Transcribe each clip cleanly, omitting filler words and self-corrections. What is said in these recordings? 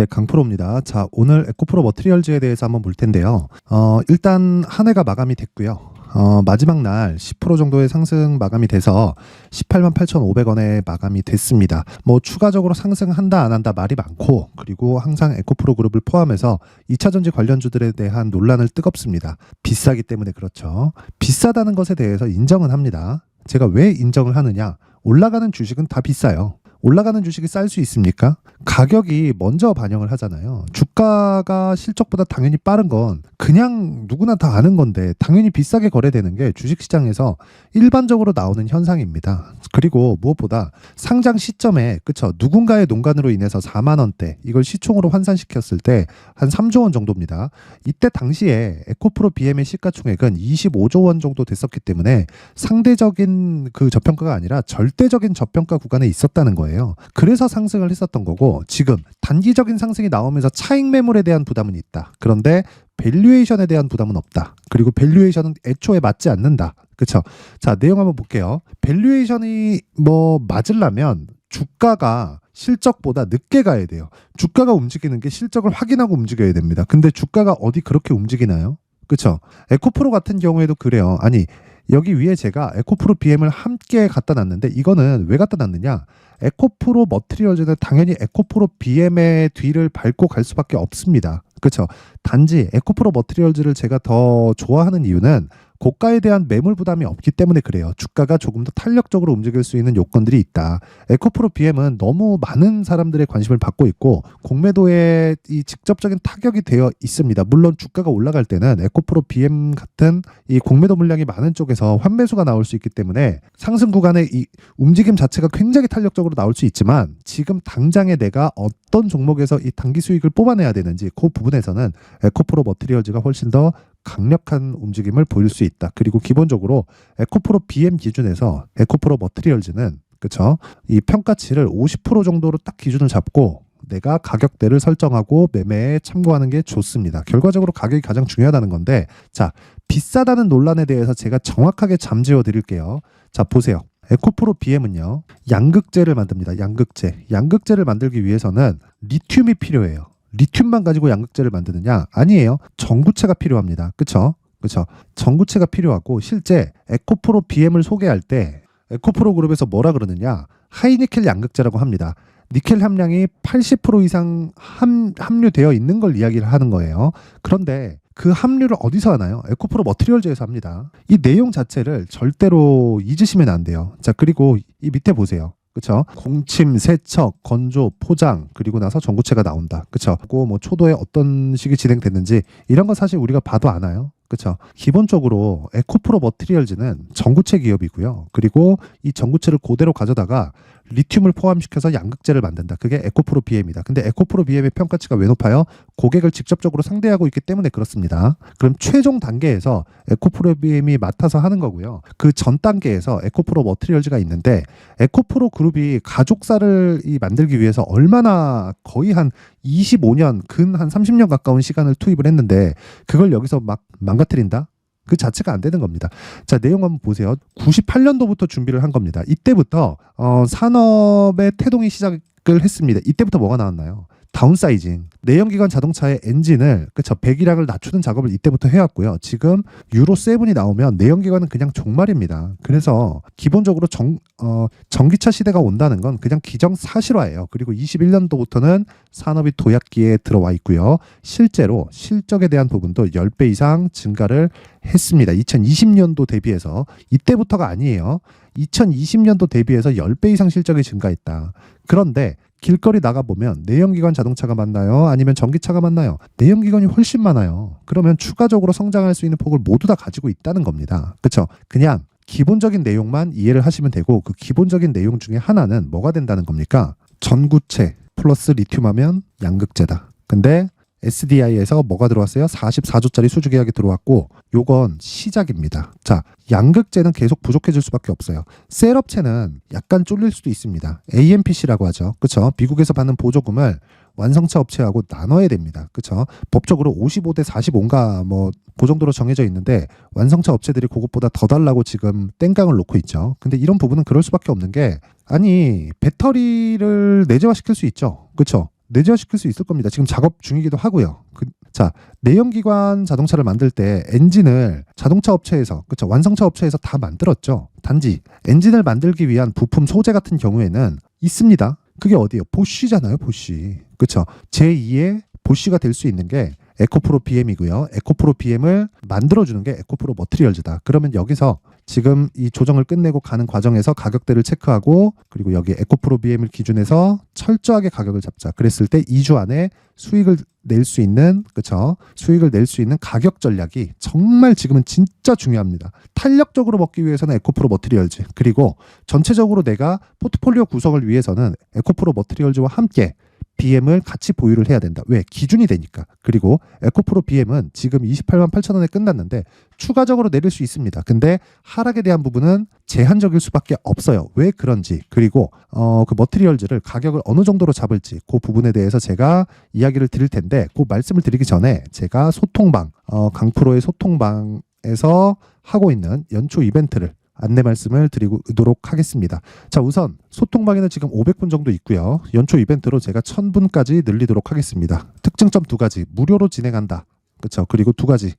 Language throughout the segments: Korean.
네, 강프로입니다. 자, 오늘 에코프로 머티리얼즈에 대해서 한번 볼 텐데요. 일단 한 해가 마감이 됐고요. 마지막 날 10% 정도의 상승 마감이 돼서 18만 8,500원에 마감이 됐습니다. 뭐 추가적으로 상승한다 안 한다 말이 많고, 그리고 항상 에코프로 그룹을 포함해서 2차전지 관련주들에 대한 논란을 뜨겁습니다. 비싸기 때문에 그렇죠. 비싸다는 것에 대해서 인정은 합니다. 제가 왜 인정을 하느냐? 올라가는 주식은 다 비싸요. 올라가는 주식이 쌀 수 있습니까? 가격이 먼저 반영을 하잖아요. 주가가 실적보다 당연히 빠른 건 그냥 누구나 다 아는 건데, 당연히 비싸게 거래되는 게 주식시장에서 일반적으로 나오는 현상입니다. 그리고 무엇보다 상장 시점에, 그쵸, 누군가의 농간으로 인해서 4만 원대, 이걸 시총으로 환산시켰을 때 한 3조 원 정도입니다. 이때 당시에 에코프로 BM의 시가총액은 25조 원 정도 됐었기 때문에 상대적인 그 저평가가 아니라 절대적인 저평가 구간에 있었다는 거예요. 그래서 상승을 했었던 거고, 지금 단기적인 상승이 나오면서 차익 매물에 대한 부담은 있다. 그런데 밸류에이션에 대한 부담은 없다. 그리고 밸류에이션은 애초에 맞지 않는다. 그렇죠? 자, 내용 한번 볼게요. 밸류에이션이 맞으려면 주가가 실적보다 늦게 가야 돼요. 주가가 움직이는 게 실적을 확인하고 움직여야 됩니다. 근데 주가가 어디 그렇게 움직이나요? 그렇죠? 에코프로 같은 경우에도 그래요. 아니, 여기 위에 제가 에코프로 BM을 함께 갖다 놨는데, 이거는 왜 갖다 놨느냐? 에코프로 머티리얼즈는 당연히 에코프로 BM의 뒤를 밟고 갈 수밖에 없습니다. 그렇죠? 단지 에코프로 머티리얼즈를 제가 더 좋아하는 이유는 고가에 대한 매물 부담이 없기 때문에 그래요. 주가가 조금 더 탄력적으로 움직일 수 있는 요건들이 있다. 에코프로 BM은 너무 많은 사람들의 관심을 받고 있고, 공매도에 이 직접적인 타격이 되어 있습니다. 물론 주가가 올라갈 때는 에코프로 BM 같은 이 공매도 물량이 많은 쪽에서 환매수가 나올 수 있기 때문에 상승 구간의 이 움직임 자체가 굉장히 탄력적으로 나올 수 있지만, 지금 당장에 내가 어떤 종목에서 이 단기 수익을 뽑아내야 되는지 그 부분에서는 에코프로 머티리얼즈가 훨씬 더 강력한 움직임을 보일 수 있다. 그리고 기본적으로 에코프로 BM 기준에서 에코프로 머티리얼즈는, 그쵸, 이 평가치를 50% 정도로 딱 기준을 잡고 내가 가격대를 설정하고 매매에 참고하는 게 좋습니다. 결과적으로 가격이 가장 중요하다는 건데, 자, 비싸다는 논란에 대해서 제가 정확하게 잠재워 드릴게요. 자, 보세요. 에코프로 BM은요, 양극재를 만듭니다. 양극재를 만들기 위해서는 리튬이 필요해요. 리튬만 가지고 양극재를 만드느냐? 아니에요. 전구체가 필요합니다. 그쵸? 전구체가 필요하고, 실제 에코프로 BM을 소개할 때 에코프로 그룹에서 뭐라 그러느냐? 하이니켈 양극재라고 합니다. 니켈 함량이 80% 이상 함유되어 있는 걸 이야기를 하는 거예요. 그런데 그 함유를 어디서 하나요? 에코프로 머티리얼즈에서 합니다. 이 내용 자체를 절대로 잊으시면 안 돼요. 자, 그리고 이 밑에 보세요. 그쵸? 공침, 세척, 건조, 포장, 그리고 나서 전구체가 나온다. 그쵸? 뭐 초도에 어떤 식이 진행됐는지 이런 건 사실 우리가 봐도 아나요? 그쵸? 기본적으로 에코프로 머티리얼즈는 전구체 기업이고요. 그리고 이 전구체를 그대로 가져다가 리튬을 포함시켜서 양극재를 만든다. 그게 에코프로 BM이다. 근데 에코프로 BM의 평가치가 왜 높아요? 고객을 직접적으로 상대하고 있기 때문에 그렇습니다. 그럼 최종 단계에서 에코프로 BM이 맡아서 하는 거고요. 그 전 단계에서 에코프로 머티리얼즈가 있는데, 에코프로 그룹이 가족사를 만들기 위해서 얼마나, 거의 한 25년, 근 한 30년 가까운 시간을 투입을 했는데, 그걸 여기서 막 망가뜨린다? 그 자체가 안 되는 겁니다. 자, 내용 한번 보세요. 98년도부터 준비를 한 겁니다. 이때부터 산업의 태동이 시작을 했습니다. 이때부터 뭐가 나왔나요? 다운사이징. 내연기관 자동차의 엔진을, 그쵸, 배기량을 낮추는 작업을 이때부터 해왔고요. 지금 유로 7이 나오면 내연기관은 그냥 종말입니다. 그래서 기본적으로 전기차 시대가 온다는 건 그냥 기정사실화예요. 그리고 21년도부터는 산업이 도약기에 들어와 있고요. 실제로 실적에 대한 부분도 10배 이상 증가를 했습니다. 2020년도 대비해서. 이때부터가 아니에요. 2020년도 대비해서 10배 이상 실적이 증가했다. 그런데 길거리 나가보면 내연기관 자동차가 많나요? 아니면 전기차가 많나요? 내연기관이 훨씬 많아요. 그러면 추가적으로 성장할 수 있는 폭을 모두 다 가지고 있다는 겁니다. 그렇죠? 그냥 기본적인 내용만 이해를 하시면 되고, 그 기본적인 내용 중에 하나는 뭐가 된다는 겁니까? 전구체 플러스 리튬 하면 양극재다. 근데 SDI에서 뭐가 들어왔어요? 44조짜리 수주 계약이 들어왔고, 요건 시작입니다. 자, 양극재는 계속 부족해질 수밖에 없어요. 셀업체는 약간 쫄릴 수도 있습니다. AMPC라고 하죠. 그쵸? 미국에서 받는 보조금을 완성차 업체하고 나눠야 됩니다. 그쵸? 법적으로 55대 45인가 그 정도로 정해져 있는데, 완성차 업체들이 그것보다 더 달라고 지금 땡깡을 놓고 있죠. 근데 이런 부분은 그럴 수밖에 없는 게, 아니, 배터리를 내재화시킬 수 있죠. 그쵸? 내재화시킬 수 있을 겁니다. 지금 작업 중이기도 하고요. 자, 내연기관 자동차를 만들 때 엔진을 자동차 업체에서, 그렇죠, 완성차 업체에서 다 만들었죠. 단지 엔진을 만들기 위한 부품 소재 같은 경우에는 있습니다. 그게 어디예요? 보쉬잖아요. 보쉬. 그렇죠. 제2의 보쉬가 될 수 있는 게 에코프로 BM이고요. 에코프로 BM을 만들어주는 게 에코프로 머티리얼즈다. 그러면 여기서 지금 이 조정을 끝내고 가는 과정에서 가격대를 체크하고, 그리고 여기 에코프로 BM을 기준해서 철저하게 가격을 잡자. 그랬을 때 2주 안에 수익을 낼 수 있는, 그렇죠, 수익을 낼 수 있는 가격 전략이 정말 지금은 진짜 중요합니다. 탄력적으로 먹기 위해서는 에코프로 머티리얼즈, 그리고 전체적으로 내가 포트폴리오 구성을 위해서는 에코프로 머티리얼즈와 함께 BM을 같이 보유를 해야 된다. 왜? 기준이 되니까. 그리고 에코프로 BM은 지금 28만 8천 원에 끝났는데 추가적으로 내릴 수 있습니다. 근데 하락에 대한 부분은 제한적일 수밖에 없어요. 왜 그런지, 그리고 그 머티리얼즈를 가격을 어느 정도로 잡을지, 그 부분에 대해서 제가 이야기를 드릴 텐데, 그 말씀을 드리기 전에 제가 소통방, 강프로의 소통방에서 하고 있는 연초 이벤트를 안내 말씀을 드리도록 하겠습니다. 자, 우선 소통방에는 지금 500분 정도 있고요. 연초 이벤트로 제가 1000분까지 늘리도록 하겠습니다. 특징점 2가지, 무료로 진행한다. 그렇죠. 그리고 두 가지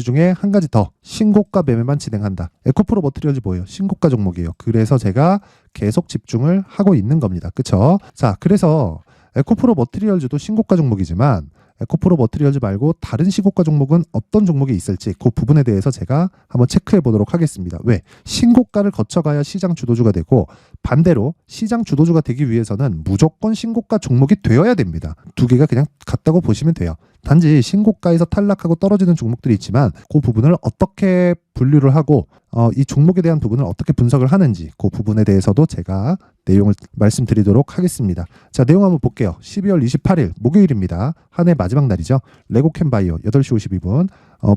중에 한 가지 더, 신고가 매매만 진행한다. 에코프로 머티리얼즈 뭐예요? 신고가 종목이에요. 그래서 제가 계속 집중을 하고 있는 겁니다. 그렇죠. 자, 그래서 에코프로 머티리얼즈도 신고가 종목이지만 에코프로 머티리얼즈 말고 다른 신고가 종목은 어떤 종목이 있을지, 그 부분에 대해서 제가 한번 체크해 보도록 하겠습니다. 왜? 신고가를 거쳐가야 시장 주도주가 되고, 반대로 시장 주도주가 되기 위해서는 무조건 신고가 종목이 되어야 됩니다. 두 개가 그냥 같다고 보시면 돼요. 단지 신고가에서 탈락하고 떨어지는 종목들이 있지만 그 부분을 어떻게 분류를 하고 이 종목에 대한 부분을 어떻게 분석을 하는지, 그 부분에 대해서도 제가 내용을 말씀드리도록 하겠습니다. 자, 내용 한번 볼게요. 12월 28일 목요일입니다. 한 해 마지막 날이죠. 레고캠바이오 8시 52분,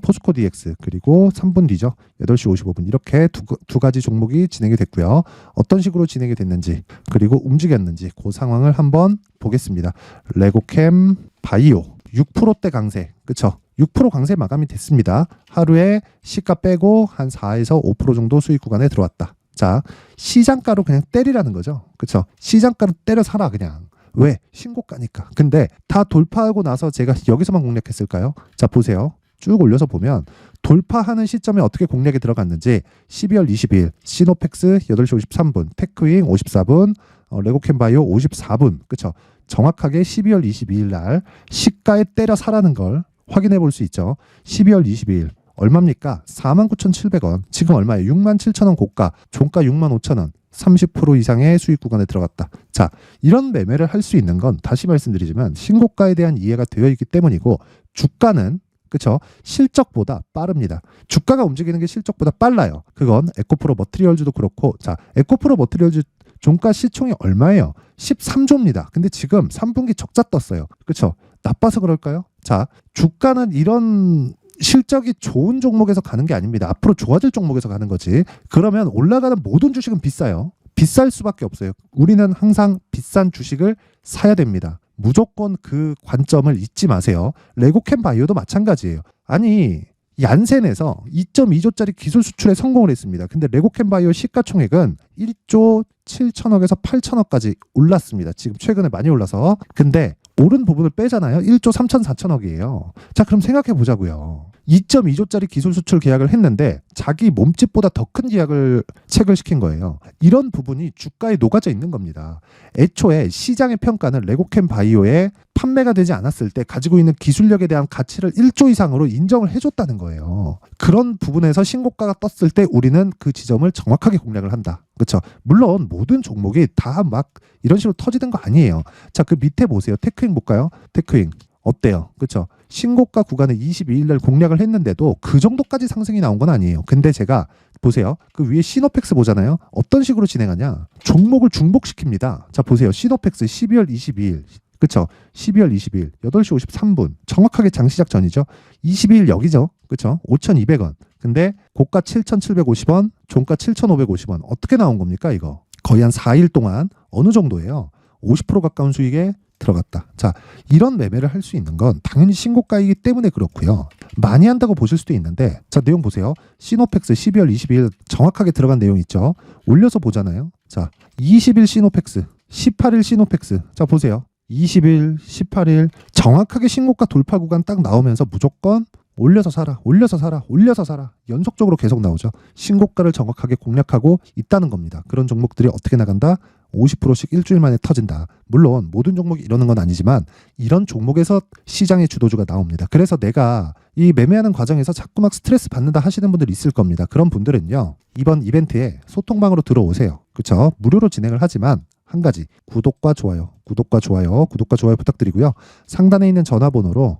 포스코 DX, 그리고 3분 뒤죠. 8시 55분, 이렇게 두 가지 종목이 진행이 됐고요. 어떤 식으로 진행이 됐는지, 그리고 움직였는지, 그 상황을 한번 보겠습니다. 레고캠바이오 6%대 강세, 그쵸? 6% 강세 마감이 됐습니다. 하루에 시가 빼고 한 4에서 5% 정도 수익 구간에 들어왔다. 자, 시장가로 그냥 때리라는 거죠. 그쵸? 시장가로 때려 사라 그냥. 왜? 신고가니까. 근데 다 돌파하고 나서 제가 여기서만 공략했을까요? 자, 보세요. 쭉 올려서 보면 돌파하는 시점에 어떻게 공략이 들어갔는지, 12월 22일 시노펙스 8시 53분, 테크윙 54분, 레고캠바이오 54분, 그쵸? 정확하게 12월 22일 날 시가에 때려 사라는 걸 확인해 볼 수 있죠. 12월 22일 얼마입니까? 49,700원. 지금 얼마예요? 67,000원 고가, 종가 65,000원. 30% 이상의 수익 구간에 들어갔다. 자, 이런 매매를 할 수 있는 건 다시 말씀드리지만 신고가에 대한 이해가 되어 있기 때문이고, 주가는, 그쵸, 실적보다 빠릅니다. 주가가 움직이는 게 실적보다 빨라요. 그건 에코프로 머티리얼즈도 그렇고, 자, 에코프로 머티리얼즈 종가 시총이 얼마예요? 13조입니다. 근데 지금 3분기 적자 떴어요. 그렇죠? 나빠서 그럴까요? 자, 주가는 이런 실적이 좋은 종목에서 가는 게 아닙니다. 앞으로 좋아질 종목에서 가는 거지. 그러면 올라가는 모든 주식은 비싸요. 비쌀 수밖에 없어요. 우리는 항상 비싼 주식을 사야 됩니다. 무조건 그 관점을 잊지 마세요. 레고캠 바이오도 마찬가지예요. 아니, 얀센에서 2.2조짜리 기술 수출에 성공을 했습니다. 근데 레고캠 바이오 시가총액은 1조 7천억에서 8천억까지 올랐습니다. 지금 최근에 많이 올라서. 근데 오른 부분을 빼잖아요. 1조 3천 4천억이에요. 자, 그럼 생각해 보자고요. 2.2조짜리 기술 수출 계약을 했는데 자기 몸집보다 더 큰 계약을 체결시킨 거예요. 이런 부분이 주가에 녹아져 있는 겁니다. 애초에 시장의 평가는 레고캠 바이오에 판매가 되지 않았을 때 가지고 있는 기술력에 대한 가치를 1조 이상으로 인정을 해줬다는 거예요. 그런 부분에서 신고가가 떴을 때 우리는 그 지점을 정확하게 공략을 한다. 그렇죠? 물론 모든 종목이 다 막 이런 식으로 터지는 거 아니에요. 자, 그 밑에 보세요. 테크윙 볼까요? 테크윙 어때요? 그렇죠? 신고가 구간에 22일 날 공략을 했는데도 그 정도까지 상승이 나온 건 아니에요. 근데 제가 보세요. 그 위에 시노펙스 보잖아요. 어떤 식으로 진행하냐? 종목을 중복시킵니다. 자, 보세요. 시노펙스 12월 22일. 그쵸? 12월 22일 8시 53분 정확하게 장시작 전이죠. 22일 여기죠. 그쵸? 5,200원. 근데 고가 7,750원, 종가 7,550원. 어떻게 나온 겁니까 이거? 거의 한 4일 동안 어느 정도예요? 50% 가까운 수익에 들어갔다. 자, 이런 매매를 할 수 있는 건 당연히 신고가이기 때문에 그렇고요. 많이 한다고 보실 수도 있는데, 자, 내용 보세요. 시노펙스 12월 22일 정확하게 들어간 내용 있죠. 올려서 보잖아요. 자, 20일 시노펙스, 18일 시노펙스. 자, 보세요. 20일, 18일 정확하게 신고가 돌파 구간 딱 나오면서 무조건 올려서 사라, 올려서 사라, 올려서 사라 연속적으로 계속 나오죠. 신고가를 정확하게 공략하고 있다는 겁니다. 그런 종목들이 어떻게 나간다? 50%씩 일주일 만에 터진다. 물론 모든 종목이 이러는 건 아니지만 이런 종목에서 시장의 주도주가 나옵니다. 그래서 내가 이 매매하는 과정에서 자꾸 막 스트레스 받는다 하시는 분들 있을 겁니다. 그런 분들은요, 이번 이벤트에 소통방으로 들어오세요. 그렇죠? 무료로 진행을 하지만 한 가지, 구독과 좋아요, 구독과 좋아요, 구독과 좋아요 부탁드리고요. 상단에 있는 전화번호로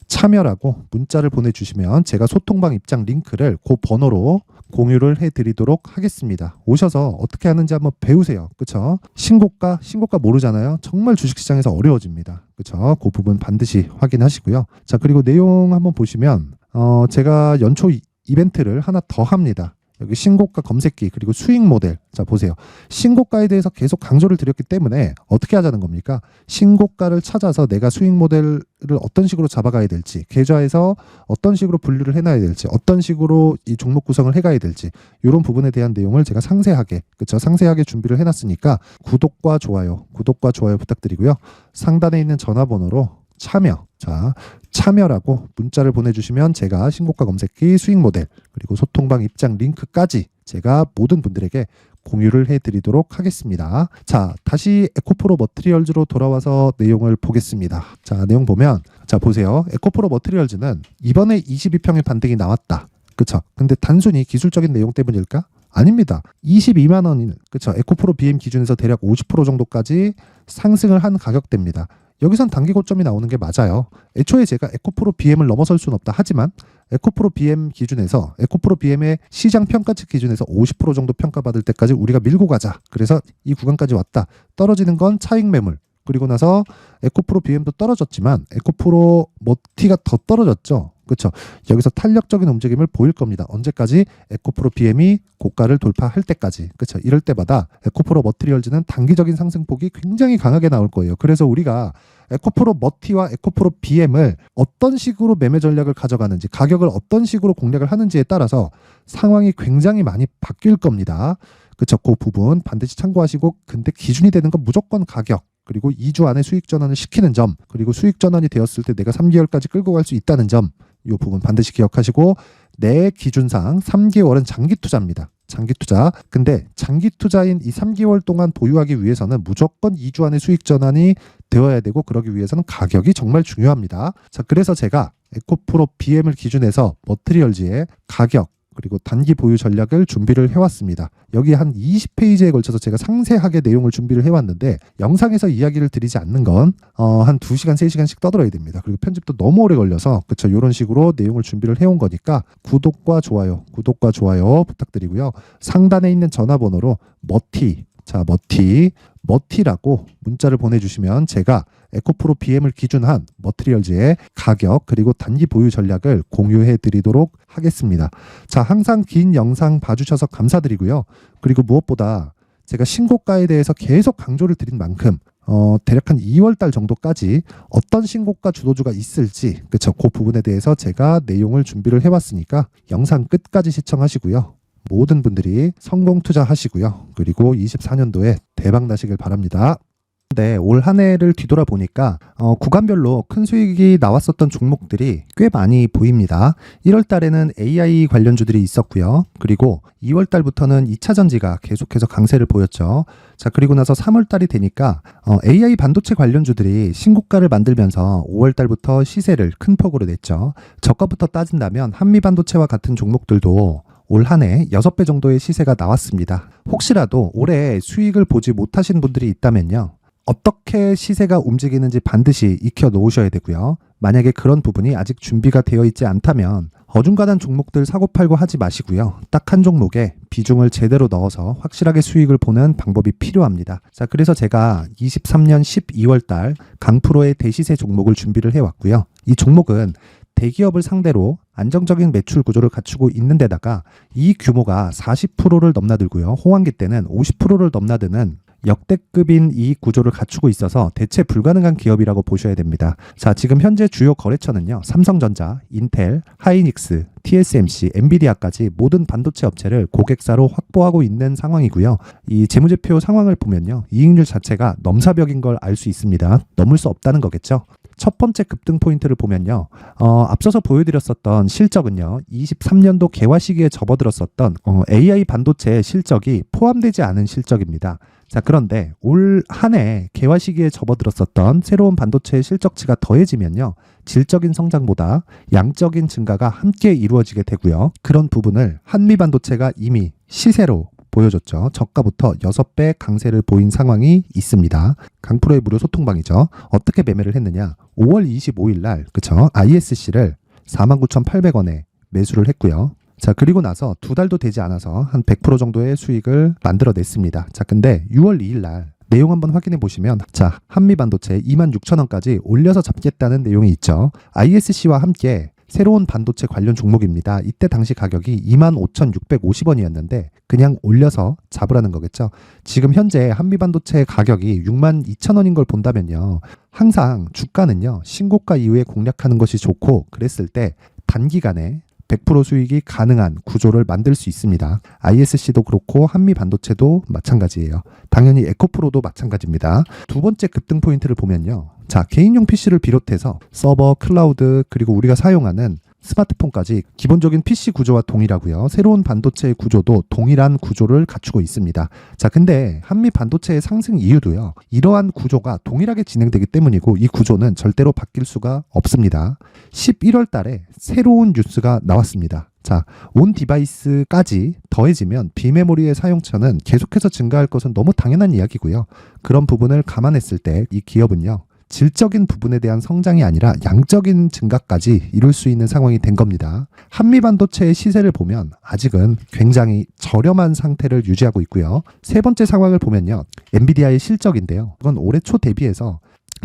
참여라고 문자를 보내주시면 제가 소통방 입장 링크를 그 번호로 공유를 해드리도록 하겠습니다. 오셔서 어떻게 하는지 한번 배우세요. 그쵸? 신고가 모르잖아요. 정말 주식시장에서 어려워집니다. 그쵸? 그 부분 반드시 확인하시고요. 자, 그리고 내용 한번 보시면 제가 연초 이벤트를 하나 더 합니다. 여기 신고가 검색기 그리고 수익 모델. 자, 보세요. 신고가에 대해서 계속 강조를 드렸기 때문에 어떻게 하자는 겁니까? 신고가를 찾아서 내가 수익 모델을 어떤 식으로 잡아가야 될지, 계좌에서 어떤 식으로 분류를 해놔야 될지, 어떤 식으로 이 종목 구성을 해가야 될지, 이런 부분에 대한 내용을 제가 상세하게 준비를 해놨으니까 구독과 좋아요 부탁드리고요. 상단에 있는 전화번호로 참여라고 문자를 보내주시면 제가 신고가 검색기, 수익 모델, 그리고 소통방 입장 링크까지 제가 모든 분들에게 공유를 해드리도록 하겠습니다. 자, 다시 에코프로 머티리얼즈로 돌아와서 내용을 보겠습니다. 자, 내용 보면, 자, 보세요. 에코프로 머티리얼즈는 이번에 22평의 반등이 나왔다. 그쵸? 근데 단순히 기술적인 내용 때문일까? 아닙니다. 22만 원인, 그쵸? 에코프로 BM 기준에서 대략 50% 정도까지 상승을 한 가격대입니다. 여기선 단기 고점이 나오는 게 맞아요. 애초에 제가 에코프로 BM을 넘어설 수는 없다 하지만 에코프로 BM 기준에서, 에코프로 BM의 시장 평가치 기준에서 50% 정도 평가받을 때까지 우리가 밀고 가자. 그래서 이 구간까지 왔다. 떨어지는 건 차익 매물. 그리고 나서 에코프로 BM도 떨어졌지만 에코프로 머티가 더 떨어졌죠. 그렇죠. 여기서 탄력적인 움직임을 보일 겁니다. 언제까지? 에코프로 BM이 고가를 돌파할 때까지. 그렇죠. 이럴 때마다 에코프로 머티리얼즈는 단기적인 상승폭이 굉장히 강하게 나올 거예요. 그래서 우리가 에코프로 머티와 에코프로 BM을 어떤 식으로 매매 전략을 가져가는지, 가격을 어떤 식으로 공략을 하는지에 따라서 상황이 굉장히 많이 바뀔 겁니다. 그렇죠. 그 부분 반드시 참고하시고, 근데 기준이 되는 건 무조건 가격. 그리고 2주 안에 수익 전환을 시키는 점, 그리고 수익 전환이 되었을 때 내가 3개월까지 끌고 갈 수 있다는 점, 이 부분 반드시 기억하시고, 내 기준상 3개월은 장기 투자입니다. 장기 투자. 근데 장기 투자인 이 3개월 동안 보유하기 위해서는 무조건 2주 안에 수익 전환이 되어야 되고, 그러기 위해서는 가격이 정말 중요합니다. 자, 그래서 제가 에코프로 BM을 기준해서 머티리얼즈의 가격, 그리고 단기 보유 전략을 준비를 해왔습니다. 여기 한 20페이지에 걸쳐서 제가 상세하게 내용을 준비를 해왔는데, 영상에서 이야기를 드리지 않는 건 한 2시간, 3시간씩 떠들어야 됩니다. 그리고 편집도 너무 오래 걸려서, 그쵸, 이런 식으로 내용을 준비를 해온 거니까 구독과 좋아요 부탁드리고요. 상단에 있는 전화번호로 머티라고 문자를 보내주시면 제가 에코프로 BM을 기준한 머티리얼즈의 가격 그리고 단기 보유 전략을 공유해 드리도록 하겠습니다. 자, 항상 긴 영상 봐주셔서 감사드리고요. 그리고 무엇보다 제가 신고가에 대해서 계속 강조를 드린 만큼 대략 한 2월달 정도까지 어떤 신고가 주도주가 있을지, 그쵸, 그 부분에 대해서 제가 내용을 준비를 해왔으니까 영상 끝까지 시청하시고요. 모든 분들이 성공 투자하시고요. 그리고 24년도에 대박 나시길 바랍니다. 네, 올 한 해를 뒤돌아보니까 구간별로 큰 수익이 나왔었던 종목들이 꽤 많이 보입니다. 1월 달에는 AI 관련주들이 있었고요. 그리고 2월 달부터는 2차 전지가 계속해서 강세를 보였죠. 자, 그리고 나서 3월 달이 되니까 AI 반도체 관련주들이 신고가를 만들면서 5월 달부터 시세를 큰 폭으로 냈죠. 저가부터 따진다면 한미 반도체와 같은 종목들도 올 한 해 6배 정도의 시세가 나왔습니다. 혹시라도 올해 수익을 보지 못하신 분들이 있다면요, 어떻게 시세가 움직이는지 반드시 익혀 놓으셔야 되고요. 만약에 그런 부분이 아직 준비가 되어 있지 않다면 어중간한 종목들 사고팔고 하지 마시고요. 딱 한 종목에 비중을 제대로 넣어서 확실하게 수익을 보는 방법이 필요합니다. 자, 그래서 제가 23년 12월 달 강프로의 대시세 종목을 준비를 해왔고요. 이 종목은 대기업을 상대로 안정적인 매출 구조를 갖추고 있는 데다가 이 규모가 40%를 넘나들고요. 호황기 때는 50%를 넘나드는 역대급인 이익 구조를 갖추고 있어서 대체 불가능한 기업이라고 보셔야 됩니다. 자, 지금 현재 주요 거래처는요. 삼성전자, 인텔, 하이닉스, TSMC, 엔비디아까지 모든 반도체 업체를 고객사로 확보하고 있는 상황이고요. 이 재무제표 상황을 보면요. 이익률 자체가 넘사벽인 걸 알 수 있습니다. 넘을 수 없다는 거겠죠. 첫 번째 급등 포인트를 보면요. 앞서서 보여드렸었던 실적은요. 23년도 개화 시기에 접어들었었던 AI 반도체의 실적이 포함되지 않은 실적입니다. 자, 그런데 올 한 해 개화 시기에 접어들었었던 새로운 반도체의 실적치가 더해지면요. 질적인 성장보다 양적인 증가가 함께 이루어지게 되고요. 그런 부분을 한미반도체가 이미 시세로 보여줬죠. 저가부터 6배 강세를 보인 상황이 있습니다. 강프로의 무료 소통방이죠. 어떻게 매매를 했느냐. 5월 25일 날 그쵸? ISC를 49,800원에 매수를 했고요. 자, 그리고 나서 2달도 되지 않아서 한 100% 정도의 수익을 만들어냈습니다. 자, 근데 6월 2일 날 내용 한번 확인해 보시면 자, 한미반도체 26,000원까지 올려서 잡겠다는 내용이 있죠. ISC와 함께 새로운 반도체 관련 종목입니다. 이때 당시 가격이 25,650원이었는데 그냥 올려서 잡으라는 거겠죠. 지금 현재 한미반도체 가격이 62,000원인 걸 본다면요. 항상 주가는요. 신고가 이후에 공략하는 것이 좋고 그랬을 때 단기간에 100% 수익이 가능한 구조를 만들 수 있습니다. ISC도 그렇고 한미반도체도 마찬가지예요. 당연히 에코프로도 마찬가지입니다. 두 번째 급등 포인트를 보면요. 자, 개인용 PC를 비롯해서 서버, 클라우드, 그리고 우리가 사용하는 스마트폰까지 기본적인 PC 구조와 동일하고요. 새로운 반도체의 구조도 동일한 구조를 갖추고 있습니다. 자, 근데 한미 반도체의 상승 이유도요. 이러한 구조가 동일하게 진행되기 때문이고 이 구조는 절대로 바뀔 수가 없습니다. 11월 달에 새로운 뉴스가 나왔습니다. 자, 온 디바이스까지 더해지면 비메모리의 사용처는 계속해서 증가할 것은 너무 당연한 이야기고요. 그런 부분을 감안했을 때 이 기업은요. 질적인 부분에 대한 성장이 아니라 양적인 증가까지 이룰 수 있는 상황이 된 겁니다. 한미반도체의 시세를 보면 아직은 굉장히 저렴한 상태를 유지하고 있고요. 세 번째 상황을 보면요. 엔비디아의 실적인데요. 그건 올해 초 대비해서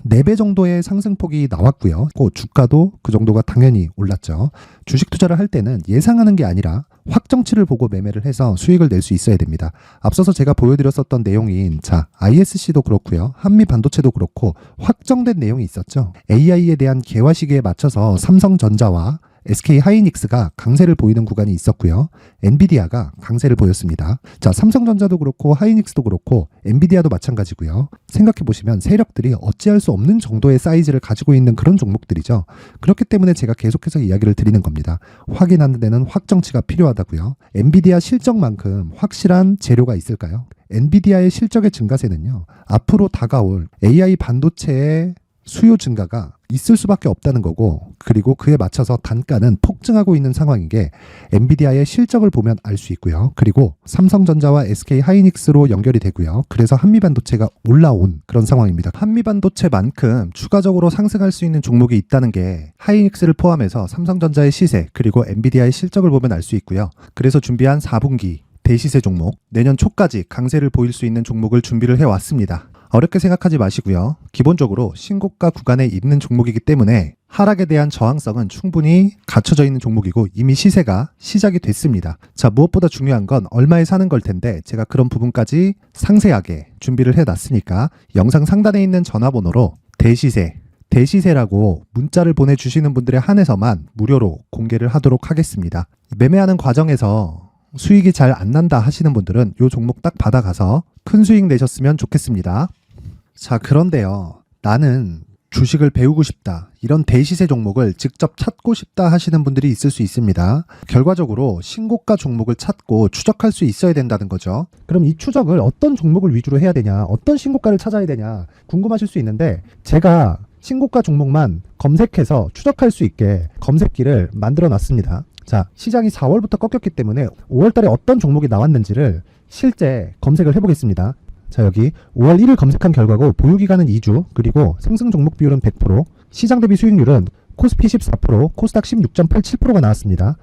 4배 정도의 상승폭이 나왔고요. 주가도 그 정도가 당연히 올랐죠. 주식 투자를 할 때는 예상하는 게 아니라 확정치를 보고 매매를 해서 수익을 낼 수 있어야 됩니다. 앞서서 제가 보여드렸었던 내용인 자, ISC도 그렇고요. 한미 반도체도 그렇고 확정된 내용이 있었죠. AI에 대한 개화 시기에 맞춰서 삼성전자와 SK 하이닉스가 강세를 보이는 구간이 있었고요. 엔비디아가 강세를 보였습니다. 자, 삼성전자도 그렇고 하이닉스도 그렇고 엔비디아도 마찬가지고요. 생각해 보시면 세력들이 어찌할 수 없는 정도의 사이즈를 가지고 있는 그런 종목들이죠. 그렇기 때문에 제가 계속해서 이야기를 드리는 겁니다. 확인하는 데는 확정치가 필요하다고요. 엔비디아 실적만큼 확실한 재료가 있을까요? 엔비디아의 실적의 증가세는요. 앞으로 다가올 AI 반도체의 수요 증가가 있을 수밖에 없다는 거고 그리고 그에 맞춰서 단가는 폭증하고 있는 상황인 게 엔비디아의 실적을 보면 알 수 있고요. 그리고 삼성전자와 SK 하이닉스로 연결이 되고요. 그래서 한미반도체가 올라온 그런 상황입니다. 한미반도체만큼 추가적으로 상승할 수 있는 종목이 있다는 게 하이닉스를 포함해서 삼성전자의 시세 그리고 엔비디아의 실적을 보면 알 수 있고요. 그래서 준비한 4분기 대시세 종목 내년 초까지 강세를 보일 수 있는 종목을 준비를 해왔습니다. 어렵게 생각하지 마시고요. 기본적으로 신고가 구간에 있는 종목이기 때문에 하락에 대한 저항성은 충분히 갖춰져 있는 종목이고 이미 시세가 시작이 됐습니다. 자, 무엇보다 중요한 건 얼마에 사는 걸 텐데 제가 그런 부분까지 상세하게 준비를 해놨으니까 영상 상단에 있는 전화번호로 대시세라고 문자를 보내주시는 분들에 한해서만 무료로 공개를 하도록 하겠습니다. 매매하는 과정에서 수익이 잘 안 난다 하시는 분들은 이 종목 딱 받아가서 큰 수익 내셨으면 좋겠습니다. 자, 그런데요. 나는 주식을 배우고 싶다. 이런 대시세 종목을 직접 찾고 싶다 하시는 분들이 있을 수 있습니다. 결과적으로 신고가 종목을 찾고 추적할 수 있어야 된다는 거죠. 그럼 이 추적을 어떤 종목을 위주로 해야 되냐, 어떤 신고가를 찾아야 되냐 궁금하실 수 있는데 제가 신고가 종목만 검색해서 추적할 수 있게 검색기를 만들어 놨습니다. 자, 시장이 4월부터 꺾였기 때문에 5월 달에 어떤 종목이 나왔는지를 실제 검색을 해보겠습니다. 자, 여기 5월 1일 검색한 결과고 보유기간은 2주 그리고 상승 종목 비율은 100% 시장 대비 수익률은 코스피 14% 코스닥 16.87%가 나왔습니다.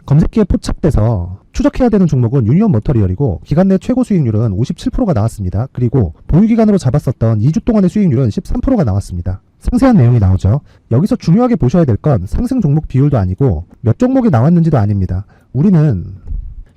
검색기에 포착돼서 추적해야 되는 종목은 유니온 머터리얼이고 기간 내 최고 수익률은 57%가 나왔습니다. 그리고 보유기간으로 잡았었던 2주 동안의 수익률은 13%가 나왔습니다. 상세한 내용이 나오죠. 여기서 중요하게 보셔야 될 건 상승 종목 비율도 아니고 몇 종목이 나왔는지도 아닙니다. 우리는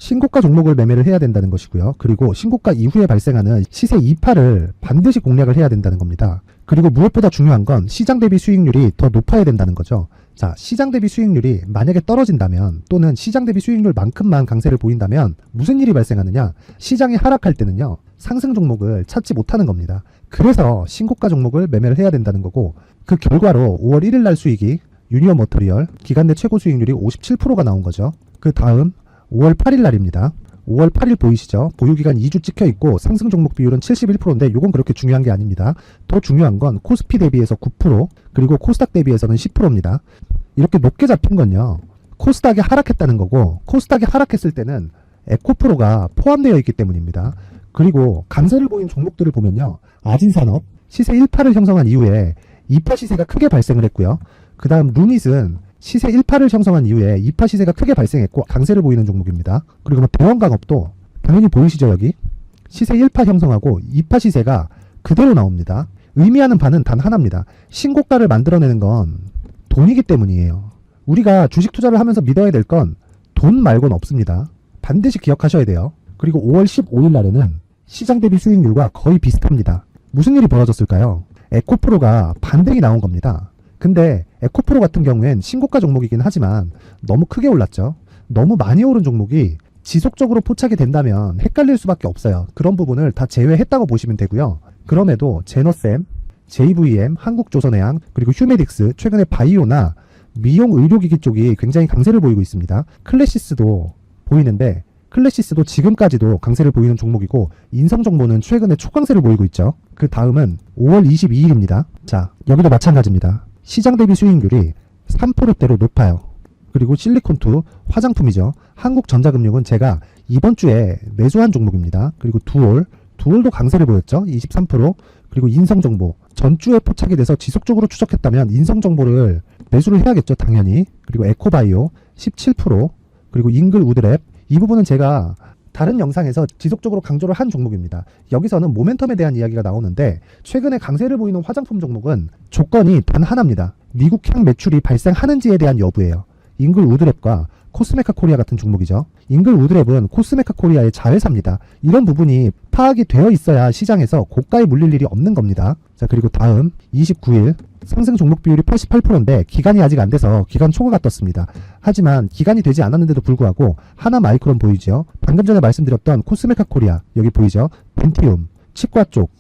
신고가 종목을 매매를 해야 된다는 것이고요. 그리고 신고가 이후에 발생하는 시세 이파를 반드시 공략을 해야 된다는 겁니다. 그리고 무엇보다 중요한 건 시장 대비 수익률이 더 높아야 된다는 거죠. 자, 시장 대비 수익률이 만약에 떨어진다면 또는 시장 대비 수익률만큼만 강세를 보인다면 무슨 일이 발생하느냐? 시장이 하락할 때는요, 상승 종목을 찾지 못하는 겁니다. 그래서 신고가 종목을 매매를 해야 된다는 거고, 그 결과로 5월 1일 날 수익이 유니온 머터리얼 기간 내 최고 수익률이 57%가 나온 거죠. 그 다음 5월 8일 날입니다. 5월 8일 보이시죠? 보유기간 2주 찍혀 있고 상승 종목 비율은 71%인데 이건 그렇게 중요한 게 아닙니다. 더 중요한 건 코스피 대비해서 9%, 그리고 코스닥 대비해서는 10%입니다. 이렇게 높게 잡힌 건요, 코스닥이 하락했다는 거고, 코스닥이 하락했을 때는 에코프로가 포함되어 있기 때문입니다. 그리고 강세를 보인 종목들을 보면요, 아진산업 시세 1파를 형성한 이후에 2파 시세가 크게 발생을 했고요. 그 다음 루닛은 시세 1파를 형성한 이후에 2파 시세가 크게 발생했고 강세를 보이는 종목입니다. 그리고 뭐 대원강업도 당연히 보이시죠? 여기 시세 1파 형성하고 2파 시세가 그대로 나옵니다. 의미하는 바는 단 하나입니다. 신고가를 만들어내는 건 돈이기 때문이에요. 우리가 주식 투자를 하면서 믿어야 될 건 돈 말고는 없습니다. 반드시 기억하셔야 돼요. 그리고 5월 15일 날에는 시장 대비 수익률과 거의 비슷합니다. 무슨 일이 벌어졌을까요? 에코프로가 반등이 나온 겁니다. 근데 에코프로 같은 경우엔 신고가 종목이긴 하지만 너무 크게 올랐죠. 너무 많이 오른 종목이 지속적으로 포착이 된다면 헷갈릴 수밖에 없어요. 그런 부분을 다 제외했다고 보시면 되고요. 그럼에도 제너셈, JVM, 한국조선해양, 그리고 휴메딕스, 최근에 바이오나 미용 의료기기 쪽이 굉장히 강세를 보이고 있습니다. 클래시스도 보이는데 클래시스도 지금까지도 강세를 보이는 종목이고, 인성정보는 최근에 초강세를 보이고 있죠. 그 다음은 5월 22일입니다. 자, 여기도 마찬가지입니다. 시장 대비 수익률이 3%대로 높아요. 그리고 실리콘2 화장품이죠. 한국전자금융은 제가 이번 주에 매수한 종목입니다. 그리고 두올도 강세를 보였죠. 23%. 그리고 인성정보 전주에 포착이 돼서 지속적으로 추적했다면 인성정보를 매수를 해야겠죠. 당연히. 그리고 에코바이오 17%. 그리고 잉글우드랩, 이 부분은 제가 다른 영상에서 지속적으로 강조를 한 종목입니다. 여기서는 모멘텀에 대한 이야기가 나오는데, 최근에 강세를 보이는 화장품 종목은 조건이 단 하나입니다. 미국향 매출이 발생하는지에 대한 여부예요. 잉글우드랩과 코스메카 코리아 같은 종목이죠. 잉글우드랩은 코스메카 코리아의 자회사입니다. 이런 부분이 파악이 되어 있어야 시장에서 고가에 물릴 일이 없는 겁니다. 자, 그리고 다음 29일 상승 종목 비율이 88%인데 기간이 아직 안 돼서 기간 초과가 떴습니다. 하지만 기간이 되지 않았는데도 불구하고 하나 마이크론 보이죠? 방금 전에 말씀드렸던 코스메카 코리아 여기 보이죠? 벤티움, 치과 쪽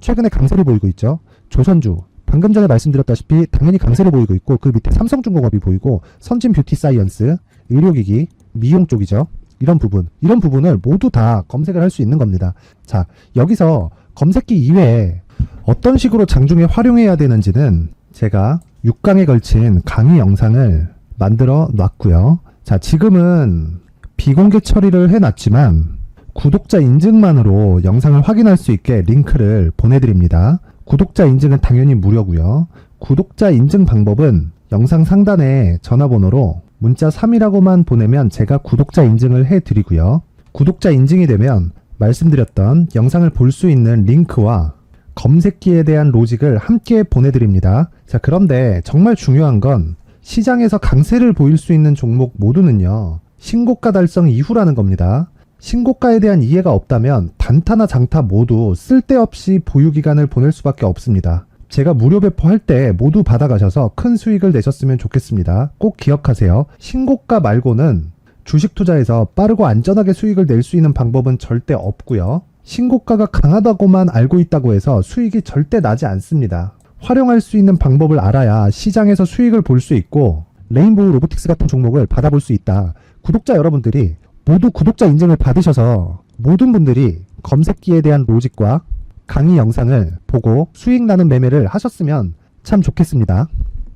최근에 강세를 보이고 있죠. 조선주 방금 전에 말씀드렸다시피 당연히 강세를 보이고 있고, 그 밑에 삼성중공업이 보이고, 선진 뷰티 사이언스, 의료기기, 미용 쪽이죠. 이런 부분을 모두 다 검색을 할 수 있는 겁니다. 자, 여기서 검색기 이외에 어떤 식으로 장중에 활용해야 되는지는 제가 6강에 걸친 강의 영상을 만들어 놨고요. 자, 지금은 비공개 처리를 해놨지만 구독자 인증만으로 영상을 확인할 수 있게 링크를 보내드립니다. 구독자 인증은 당연히 무료고요. 구독자 인증 방법은 영상 상단에 전화번호로 문자 3이라고만 보내면 제가 구독자 인증을 해드리고요. 구독자 인증이 되면 말씀드렸던 영상을 볼 수 있는 링크와 검색기에 대한 로직을 함께 보내드립니다. 자, 그런데 정말 중요한 건 시장에서 강세를 보일 수 있는 종목 모두는요, 신고가 달성 이후라는 겁니다. 신고가에 대한 이해가 없다면 단타나 장타 모두 쓸데없이 보유기간을 보낼 수밖에 없습니다. 제가 무료 배포할 때 모두 받아가셔서 큰 수익을 내셨으면 좋겠습니다. 꼭 기억하세요. 신고가 말고는 주식 투자에서 빠르고 안전하게 수익을 낼 수 있는 방법은 절대 없고요. 신고가가 강하다고만 알고 있다고 해서 수익이 절대 나지 않습니다. 활용할 수 있는 방법을 알아야 시장에서 수익을 볼 수 있고, 레인보우 로보틱스 같은 종목을 받아볼 수 있다. 구독자 여러분들이 모두 구독자 인증을 받으셔서 모든 분들이 검색기에 대한 로직과 강의 영상을 보고 수익 나는 매매를 하셨으면 참 좋겠습니다.